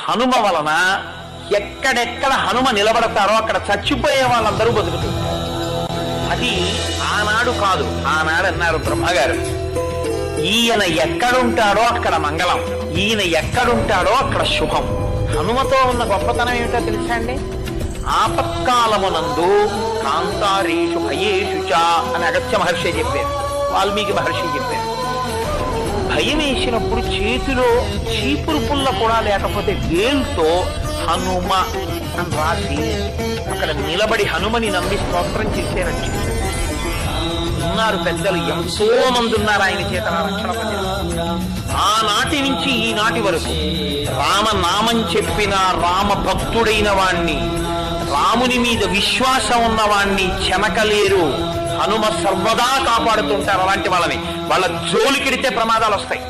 హనుమ వలన ఎక్కడెక్కడ హనుమ నిలబడతారో అక్కడ చచ్చిపోయే వాళ్ళందరూ బతుకుతుంటారు. అది ఆనాడు కాదు, ఆనాడు అన్నారు బ్రహ్మగారు, ఈయన ఎక్కడుంటాడో అక్కడ మంగళం, ఈయన ఎక్కడుంటాడో అక్కడ శుభం. హనుమతో ఉన్న గొప్పతనం ఏమిటో తెలుసా అండి? ఆపత్కాలమునందు కాంతారేషు భయేషు చ అని అగత్య మహర్షి చెప్పారు, వాల్మీకి మహర్షి చెప్పారు. భయం వేసినప్పుడు చేతిలో చీపురు పుల్ల కూడా లేకపోతే వేలుతో హనుమ అని రాసి అక్కడ నిలబడి హనుమని నమ్మి స్తోత్రం చేసేరచ్చు. ఉన్నారు పెద్దలు, ఎంతో మంది ఉన్నారు ఆయన చేత రక్షణ పొందారు. ఆనాటి నుంచి ఈనాటి వరకు రామనామం చెప్పిన రామ భక్తుడైన వాణ్ణి, రాముని మీద విశ్వాసం ఉన్నవాణ్ణి చెనకలేరు. హనుమ సర్వదా కాపాడుతుంటారు అలాంటి వాళ్ళని. వాళ్ళ జోలికిడితే ప్రమాదాలు వస్తాయి.